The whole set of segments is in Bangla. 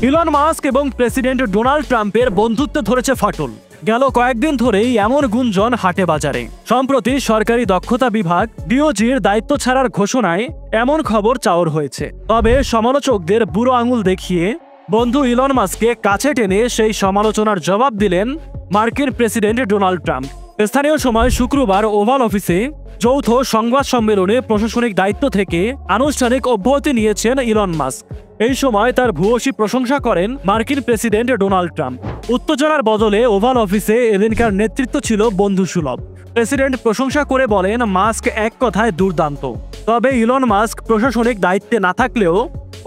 ইলন মাস্ক এবং প্রেসিডেন্ট ডোনাল্ড ট্রাম্পের বন্ধুত্বে ধরেছে ফাটল। গেল কয়েকদিন ধরেই এমন গুঞ্জন হাটে বাজারে। সম্প্রতি সরকারি দক্ষতা বিভাগ ডিওজির দায়িত্ব ছাড়ার ঘোষণায় এমন খবর চাউর হয়েছে। তবে সমালোচকদের বুড়ো আঙুল দেখিয়ে বন্ধু ইলন মাস্ককে কাছে টেনে সেই সমালোচনার জবাব দিলেন মার্কিন প্রেসিডেন্ট ডোনাল্ড ট্রাম্প। স্থানীয় সময় শুক্রবার ওভাল অফিসে যৌথ সংবাদ সম্মেলনে প্রশাসনিক দায়িত্ব থেকে আনুষ্ঠানিক অব্যাহতি নিয়েছেন ইলন মাস্ক। এই সময় তার ভূয়সী প্রশংসা করেন মার্কিন প্রেসিডেন্ট ডোনাল্ড ট্রাম্প। উত্তেজনার বদলে ওভাল অফিসে এদিনকার নেতৃত্ব ছিল বন্ধুসুলভ। প্রেসিডেন্ট প্রশংসা করে বলেন, মাস্ক এক কথায় দুর্দান্ত। তবে ইলন মাস্ক প্রশাসনিক দায়িত্বে না থাকলেও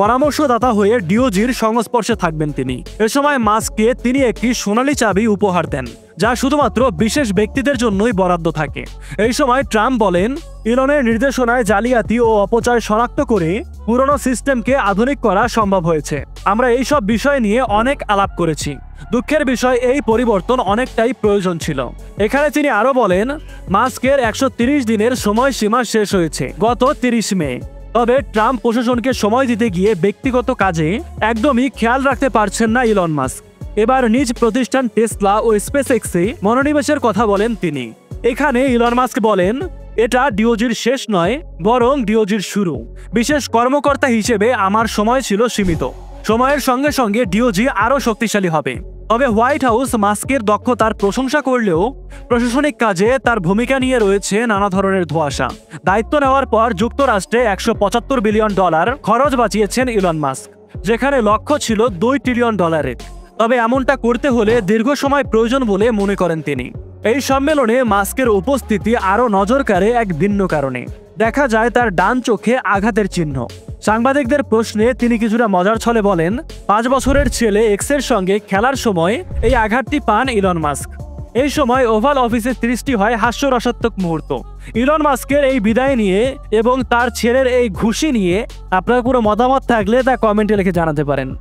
পরামর্শদাতা হয়ে ডিওজির সংস্পর্শে থাকবেন তিনি। এ সময় মাস্ককে তিনি একটি সোনালী চাবি উপহার দেন, যা শুধুমাত্র বিশেষ ব্যক্তিদের জন্যই বরাদ্দ থাকে। এই সময় ট্রাম্প বলেন, ইলনের নির্দেশনায় জালিয়াতি ও অপচয় শনাক্ত করে পুরনো সিস্টেমকে আধুনিক করা সম্ভব হয়েছে। আমরা এই সব বিষয় নিয়ে অনেক আলাপ করেছি। দুঃখের বিষয়, এই পরিবর্তন অনেকটাই প্রয়োজন ছিল। এখানে তিনি আরো বলেন, মাস্কের 130 দিনের সময়সীমা শেষ হয়েছে গত 30 মে। তবে ট্রাম্প প্রশাসনকে সময় দিতে গিয়ে ব্যক্তিগত কাজে একদমই খেয়াল রাখতে পারছেন না ইলন মাস্ক। এবার নিজ প্রতিষ্ঠান টেসলা ও স্পেসএক্সে মনোনিবেশের কথা বলেন তিনি। এখানে ইলন মাস্ক বলেন, এটা ডিওজির শেষ নয়, বরং ডিওজির শুরু। বিশেষ কর্মকর্তা হিসেবে আমার সময় ছিল সীমিত। সময়ের সঙ্গে সঙ্গে ডিওজি আরও শক্তিশালী হবে। তবে হোয়াইট হাউস মাস্কের দক্ষতার প্রশংসা করলেও প্রশাসনিক কাজে তার ভূমিকা নিয়ে রয়েছে নানা ধরনের ধোঁয়াশা। দায়িত্ব নেওয়ার পর যুক্তরাষ্ট্রে $175 বিলিয়ন খরচ বাঁচিয়েছেন ইলন মাস্ক, যেখানে লক্ষ্য ছিল $2 ট্রিলিয়ন। তবে এমনটা করতে হলে দীর্ঘ সময় প্রয়োজন বলে মনে করেন তিনি। এই সম্মেলনে মাস্কের উপস্থিতি আরও নজর কাড়ে এক ভিন্ন কারণে। দেখা যায় তার ডান চোখে আঘাতের চিহ্ন। সাংবাদিকদের প্রশ্নে তিনি কিছুটা মজার ছলে বলেন, 5 বছরের ছেলে এক্সের সঙ্গে খেলার সময় এই আঘাতটি পান ইলন মাস্ক। এই সময় ওভাল অফিসে সৃষ্টি হয় হাস্যরসাত্মক মুহূর্ত। ইলন মাস্কের এই বিদায় নিয়ে এবং তার ছেলের এই ঘুষি নিয়ে আপনার পুরো মতামত থাকলে তা কমেন্টে লিখে জানাতে পারেন।